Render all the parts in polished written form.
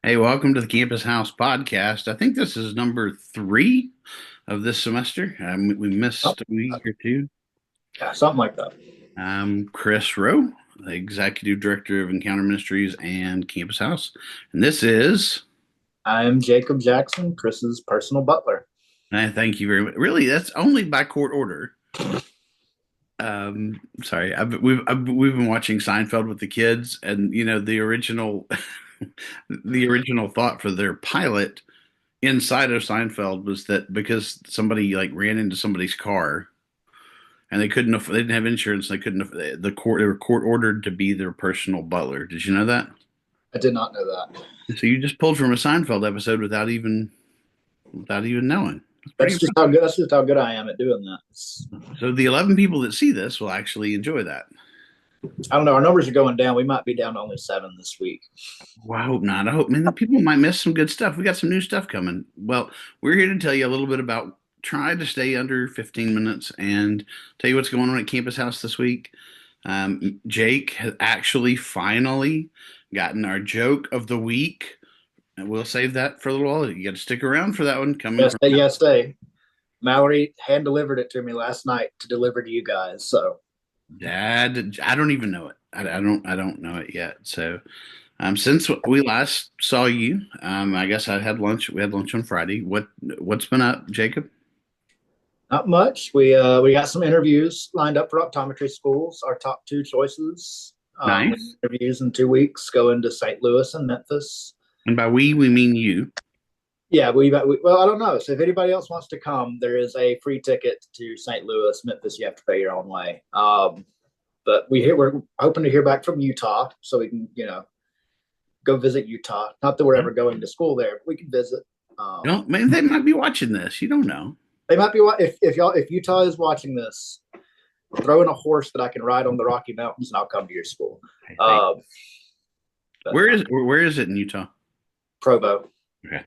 Hey, welcome to the Campus House podcast. I think this is number three of this semester. We Oh, missed a week or two. yeah, something like that. I'm Chris Rowe, the Executive Director of Encounter Ministries and Campus House. And this is, I'm Jacob Jackson, Chris's personal butler. I thank you very much. Really, that's only by court order. Sorry, we've been watching Seinfeld with the kids, and the original, the original thought for their pilot inside of Seinfeld was that because somebody like ran into somebody's car and they didn't have insurance, they couldn't they were court ordered to be their personal butler. Did you know that? I did not know that. So you just pulled from a Seinfeld episode without even knowing. It's pretty That's just how good I am at doing that. So the 11 people that see this will actually enjoy that. I don't know. Our numbers are going down. We might be down to only 7 this week. Well, I hope not. I hope, man, the people might miss some good stuff. We got some new stuff coming. Well, we're here to tell you a little bit about try to stay under 15 minutes and tell you what's going on at Campus House this week. Jake has actually finally gotten our joke of the week. And we'll save that for a little while. You got to stick around for that one coming Yes, from yes, they. Mallory hand delivered it to me last night to deliver to you guys. So Dad. I don't even know it. I don't know it yet. So since we last saw you, I guess I had lunch. We had lunch on Friday. What's been up, Jacob? not much. We got some interviews lined up for optometry schools. Our top two choices. Nice. Interviews in 2 weeks going to St. Louis and Memphis. And by we mean you. Yeah, well, I don't know. So if anybody else wants to come, there is a free ticket to St. Louis, Memphis. You have to pay your own way. But we're hoping to hear back from Utah, so we can go visit Utah. Not that we're ever going to school there, but we can visit. Don't man, they might be watching this. You don't know. They might be if Utah is watching this, throw in a horse that I can ride on the Rocky Mountains, and I'll come to your school. I think. Um, but Where is it in Utah? Provo. Okay.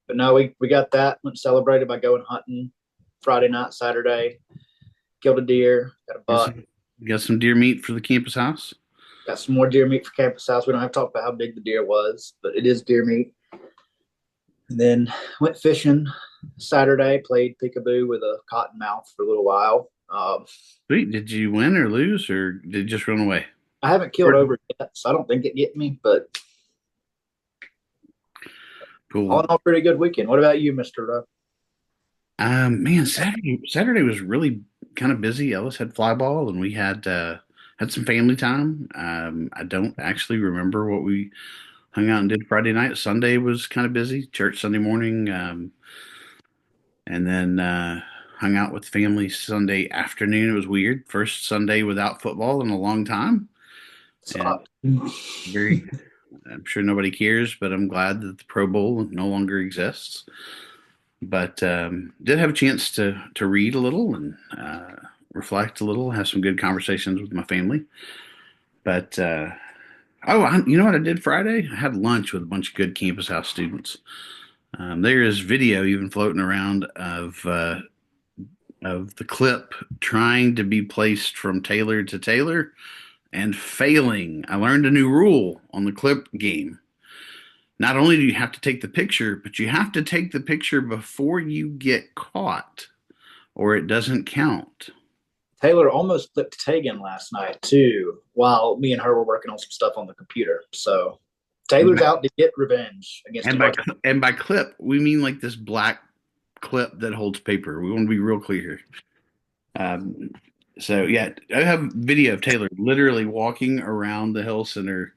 But no, we got that. Went celebrated by going hunting Friday night, Saturday. Killed a deer, got a buck. You got some deer meat for the campus house? Got some more deer meat for campus house. We don't have to talk about how big the deer was, but it is deer meat. And then went fishing Saturday, played peekaboo with a cottonmouth for a little while. Sweet. Did you win or lose, or did it just run away? I haven't killed over yet, so I don't think it get me, but all Cool. in all, pretty good weekend. What about you, Mr. Rowe? Man, Saturday was really kind of busy. Ellis had fly ball, and we had some family time. I don't actually remember what we hung out and did Friday night. Sunday was kind of busy. Church Sunday morning, and then hung out with family Sunday afternoon. It was weird. First Sunday without football in a long time, and Stop. very. I'm sure nobody cares, but I'm glad that the Pro Bowl no longer exists. But did have a chance to read a little and reflect a little, have some good conversations with my family. But you know what I did Friday? I had lunch with a bunch of good campus house students. There is video even floating around of the clip trying to be placed from Taylor to Taylor and failing. I learned a new rule on the clip game. Not only do you have to take the picture, but you have to take the picture before you get caught, or it doesn't count. Taylor almost clipped Tegan last night too, while me and her were working on some stuff on the computer. So And Taylor's by, out to get revenge against a and by bunch of. and by clip, we mean like this black clip that holds paper. We want to be real clear here. Um, so yeah, I have video of Taylor literally walking around the Hill Center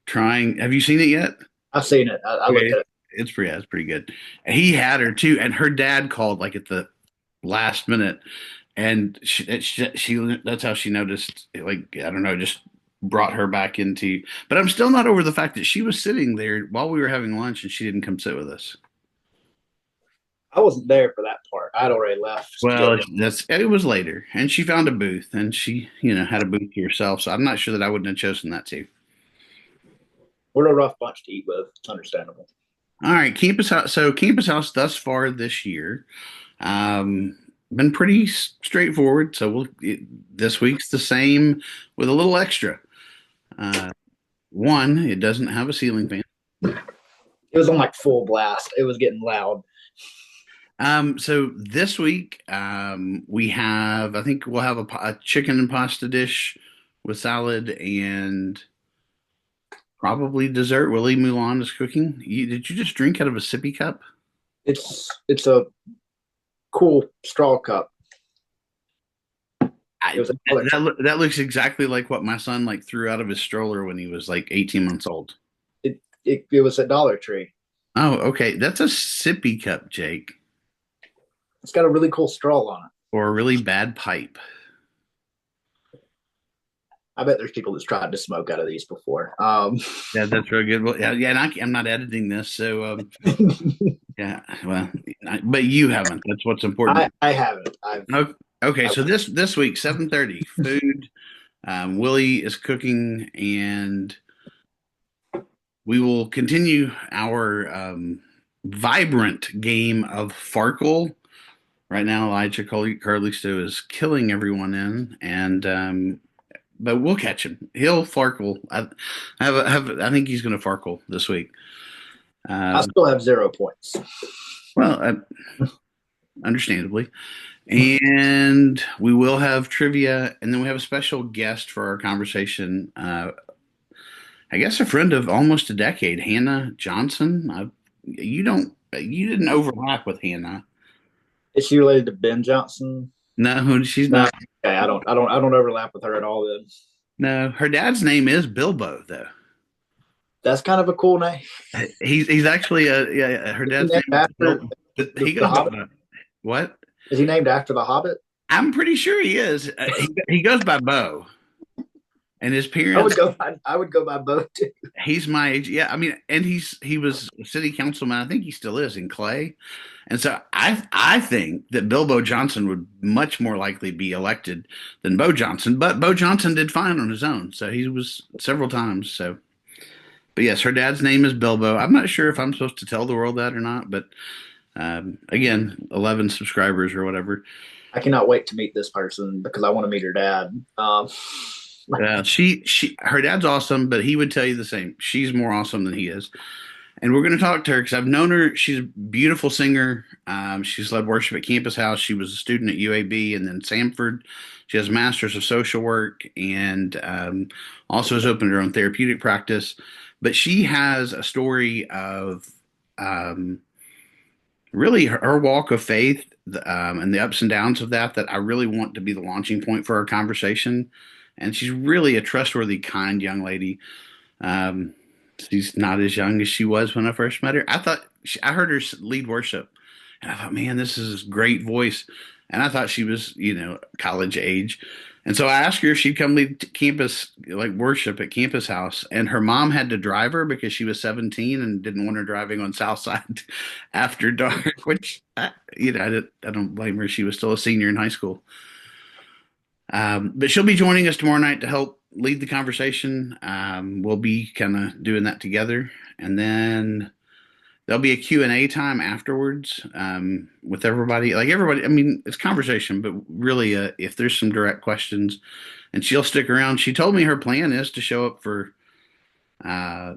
trying. Have you seen it yet? I've seen it. I looked Okay. at it. It's pretty good. He had her too, and her dad called like at the last minute, and she that's how she noticed. Like I don't know, just brought her back into. But I'm still not over the fact that she was sitting there while we were having lunch, and she didn't come sit with us. I wasn't there for that part. I'd already left to Well, get. that's it was later, and she found a booth, and she had a booth to herself. So I'm not sure that I wouldn't have chosen that too. We're a rough bunch to eat with. It's understandable. All right, campus house. So campus house thus far this year. Um, been pretty straightforward. So this week's the same with a little extra. Uh, One, it doesn't have a ceiling fan. It was on like full blast. It was getting loud. So this week, we have, I think we'll have a chicken and pasta dish with salad and probably dessert. Willie Mulan is cooking. Did you just drink out of a sippy cup? It's a cool straw cup. It was a Dollar Tree. That looks exactly like what my son like threw out of his stroller when he was like 18 months old. It was a Dollar Tree. Oh, okay. That's a sippy cup, Jake, It's got a really cool straw on it. or a really bad pipe. I bet there's people that's tried to smoke out of these before. Yeah, that's real good. Well, yeah, yeah. And I'm not editing this, so yeah. Well, but you haven't. That's what's important. I haven't. Okay, I so this week, 7:30, food. Willie is cooking, and we will continue our vibrant game of Farkle. Right now, Elijah Carlisto is killing everyone in, and but we'll catch him. He'll Farkle. I think he's going to Farkle this week. I Um, still have 0 points. well, understandably. And we will have trivia, and then we have a special guest for our conversation. I guess a friend of almost a decade, Hannah Johnson. You didn't overlap with Hannah. Is she related to Ben Johnson? No, she's No. not. Okay, I don't overlap with her at all. Then No, her dad's name is Bilbo, though. that's kind of a cool name. He's actually yeah. Her Is he dad's name named is after Bilbo. the, He the goes Hobbit? by what? Is he named after the Hobbit? I'm pretty sure he is. He goes by Bo, and his I parents. would go. I would go by both too. He's my age. Yeah, I mean, and he was a city councilman. I think he still is in Clay. And so I think that Bilbo Johnson would much more likely be elected than Bo Johnson. But Bo Johnson did fine on his own, so he was several times. So, but yes, her dad's name is Bilbo. I'm not sure if I'm supposed to tell the world that or not, but again, 11 subscribers or whatever. I cannot wait to meet this person because I want to meet her dad. Her dad's awesome, but he would tell you the same. She's more awesome than he is. And we're going to talk to her because I've known her. She's a beautiful singer. She's led worship at Campus House. She was a student at UAB and then Samford. She has a master's of social work and also has opened her own therapeutic practice. But she has a story of um, really her walk of faith and the ups and downs of that I really want to be the launching point for our conversation. And she's really a trustworthy, kind young lady. Um, she's not as young as she was when I first met her. I heard her lead worship, and I thought, man, this is a great voice. And I thought she was, college age. And so I asked her if she'd come lead campus, like worship at Campus House. And her mom had to drive her because she was 17 and didn't want her driving on Southside after dark, which, I don't blame her. She was still a senior in high school. But she'll be joining us tomorrow night to help lead the conversation. We'll be kind of doing that together, and then there'll be a Q&A time afterwards with everybody. Like everybody, I mean, it's conversation, but really, if there's some direct questions, and she'll stick around. She told me her plan is to show up uh,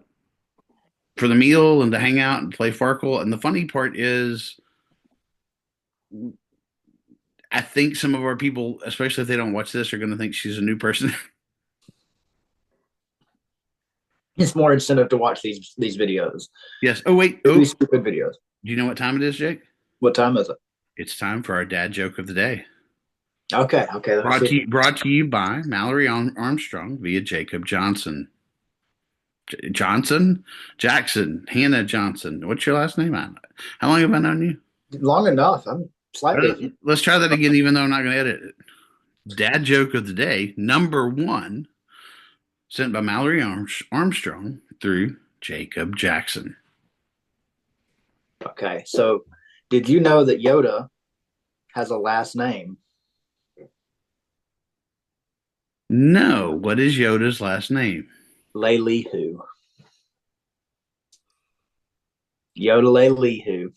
for the meal and to hang out and play Farkle. And the funny part is, I think some of our people, especially if they don't watch this, are going to think she's a new person. It's more incentive to watch these videos. Yes. Oh, wait. These stupid videos. Do you know what time it is, Jake? What time is it? It's time for our dad joke of the day. Okay. Brought to you by Mallory Armstrong via Jacob Johnson. Johnson? Jackson. Hannah Johnson. What's your last name? How long have I known you? Long enough. I'm slightly. Let's try that again, even though I'm not going to edit it. Dad joke of the day, number one, sent by Mallory Armstrong through Jacob Jackson. Okay. So, did you know that Yoda has a last name? No. What is Yoda's last name? Leilihu. Yoda Leilihu.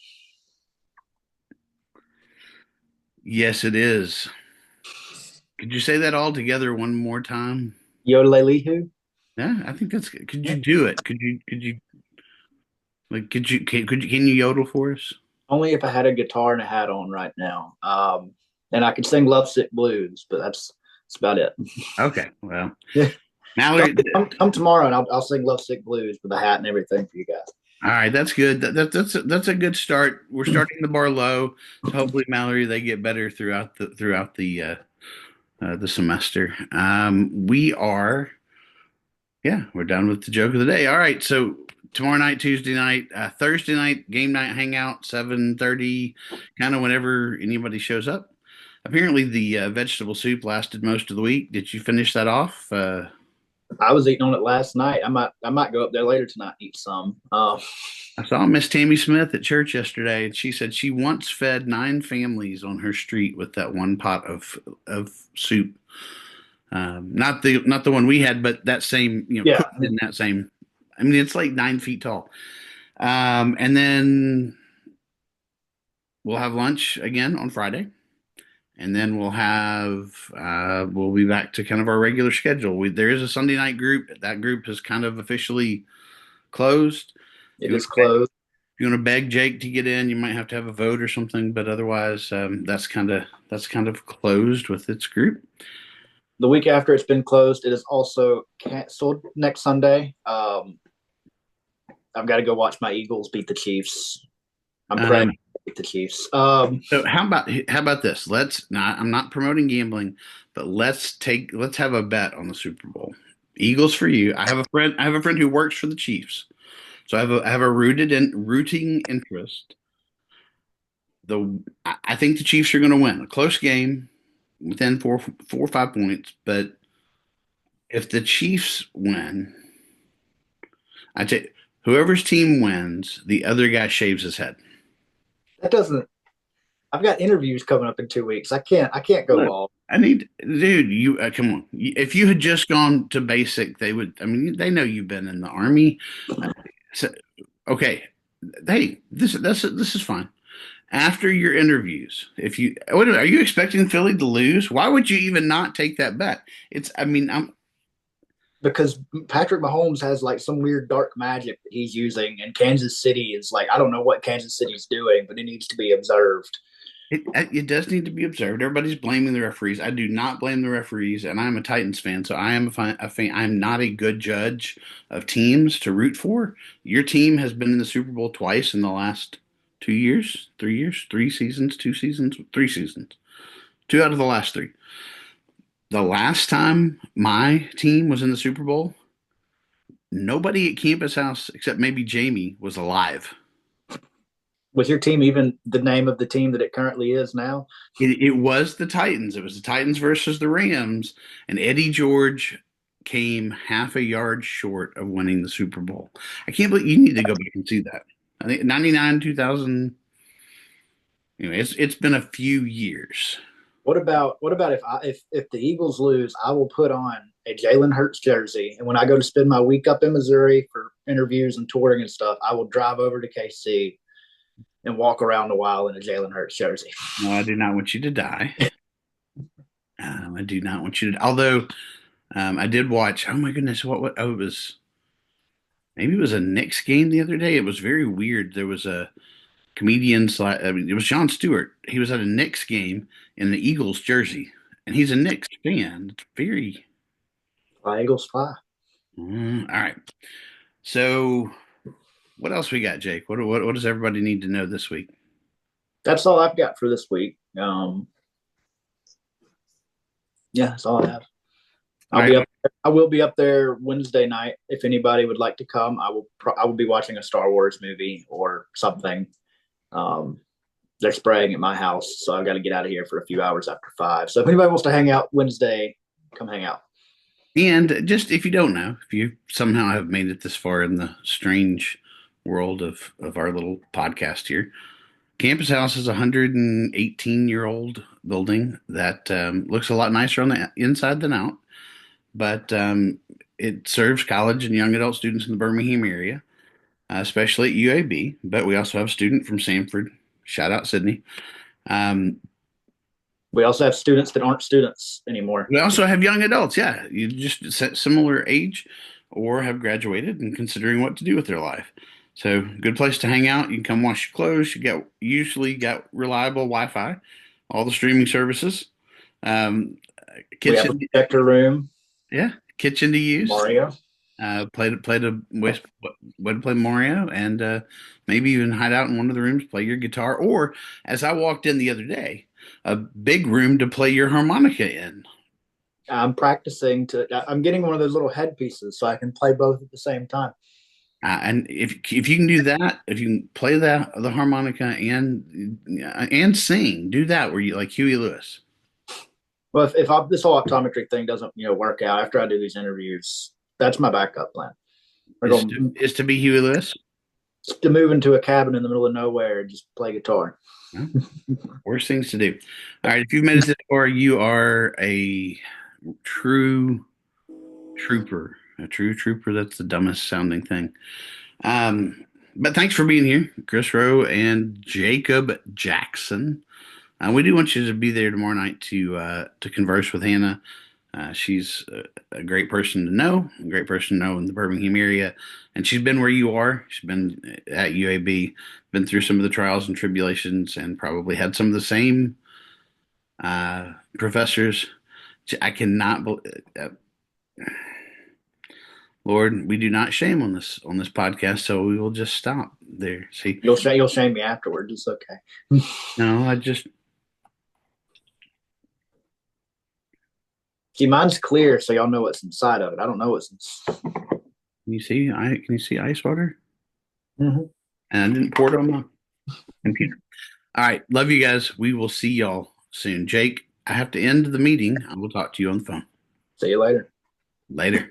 Yes, it is. Could you say that all together one more time? Yoda Leilihu. Yeah, I think that's good. Could you do it? Could you like can you yodel for us? Only if I had a guitar and a hat on right now. And I could sing Lovesick Blues, but that's about it. Okay, well, Yeah. Mallory. Come tomorrow and I'll sing Lovesick Blues with a hat and everything for you guys. All right, that's good. That's a good start. We're starting the bar low, so hopefully, Mallory, they get better throughout the semester. We are, yeah, we're done with the joke of the day. All right, so tomorrow night, Tuesday night, Thursday night, game night hangout, 7:30, kind of whenever anybody shows up. Apparently, the vegetable soup lasted most of the week. Did you finish that off? I was eating on it last night. I might go up there later tonight and eat some. I saw Miss Tammy Smith at church yesterday, and she said she once fed 9 families on her street with that one pot of soup. Not the one we had, but that same, Yeah, cooked in that same. I mean, it's like 9 feet tall. And then we'll have lunch again on Friday, and then we'll be back to kind of our regular schedule. There is a Sunday night group. That group is kind of officially closed. If it you is closed. If you want to beg Jake to get in, you might have to have a vote or something. But otherwise, that's kind of closed with its group. The week after it's been closed, it is also canceled next Sunday. I've got to go watch my Eagles beat the Chiefs. I'm praying Um, to beat the Chiefs. so how about this? Let's not. I'm not promoting gambling, but let's have a bet on the Super Bowl. Eagles for you. I have a friend who works for the Chiefs, so I have a rooting interest. I think the Chiefs are going to win a close game within 4 or 5 points, but if the Chiefs win, I take whoever's team wins, the other guy shaves his head. That doesn't. I've got interviews coming up in 2 weeks. I can't go Look, bald. dude, you come on. If you had just gone to basic, they would. I mean, they know you've been in the army. So, okay, hey, this is fine. After your interviews, if you what are you expecting Philly to lose? Why would you even not take that bet? I mean, Because Patrick Mahomes has like some weird dark magic that he's using, and Kansas City is like I don't know what Kansas City's doing, but it needs to be observed. it does need to be observed. Everybody's blaming the referees. I do not blame the referees, and I'm a Titans fan, so I am a fan. I'm not a good judge of teams to root for. Your team has been in the Super Bowl twice in the last 2 years, 3 years, 3 seasons, 2 seasons, 3 seasons, two out of the last three. The last time my team was in the Super Bowl, nobody at Campus House except maybe Jamie was alive. Was your team even the name of the team that it currently is now? It was the Titans. It was the Titans versus the Rams, and Eddie George came half a yard short of winning the Super Bowl. I can't believe you need to go back and see that. I think 99, 2000. Anyway, it's been a few years. What about if the Eagles lose, I will put on a Jalen Hurts jersey, and when I go to spend my week up in Missouri for interviews and touring and stuff, I will drive over to KC and walk around a while in a Jalen Hurts jersey. No, I do not want you to die. I do not want you to. Although I did watch. Oh my goodness, what? Oh, it was maybe it was a Knicks game the other day. It was very weird. There was a comedian. I mean, it was Jon Stewart. He was at a Knicks game in the Eagles jersey, and he's a Knicks fan. It's very. Fly Eagles fly. All right. So, what else we got, Jake? What does everybody need to know this week? That's all I've got for this week. Yeah, that's all I have. All I'll right. be up. I will be up there Wednesday night. If anybody would like to come, I will be watching a Star Wars movie or something. Um, they're spraying at my house, so I've got to get out of here for a few hours after 5. So if anybody wants to hang out Wednesday, come hang out. And just if you don't know, if you somehow have made it this far in the strange world of our little podcast here, Campus House is a 118-year-old building that looks a lot nicer on the inside than out, but it serves college and young adult students in the Birmingham area, especially at UAB. But we also have a student from Sanford. Shout out Sydney. Um, We also have students that aren't students anymore. we also have young adults. Yeah, you just similar age or have graduated and considering what to do with their life. So, good place to hang out. You can come wash your clothes. Usually got reliable Wi-Fi, all the streaming services, um, We have a kitchen, projector room, yeah, kitchen to use. Mario. Way to play Mario, and maybe even hide out in one of the rooms, play your guitar, or as I walked in the other day, a big room to play your harmonica in. I'm practicing I'm getting one of those little headpieces so I can play both at the same time. And if you can do that, if you can play the harmonica and sing, do that where you like Huey Lewis. Well, if this whole optometry thing doesn't, work out after I do these interviews, that's my backup plan. We're Is going to be Huey Lewis. to move into a cabin in the middle of nowhere and just play guitar. Well, worst things to do. All right, if you've made it this far, you are a true trooper. A true trooper. That's the dumbest sounding thing. But thanks for being here, Chris Rowe and Jacob Jackson. We do want you to be there tomorrow night to converse with Hannah. She's a great person to know, a great person to know in the Birmingham area, and she's been where you are. She's been at UAB, been through some of the trials and tribulations, and probably had some of the same professors. I cannot believe. Lord, we do not shame on this podcast, so we will just stop there. See, You'll shame me afterwards. It's okay. no, I just See, mine's clear, so y'all know what's inside of it. I don't know what's inside. can you see ice water? Mm-hmm. And I didn't pour it on my computer. All right, love you guys. We will see y'all soon. Jake, I have to end the meeting. I will talk to you on the phone See you later. later.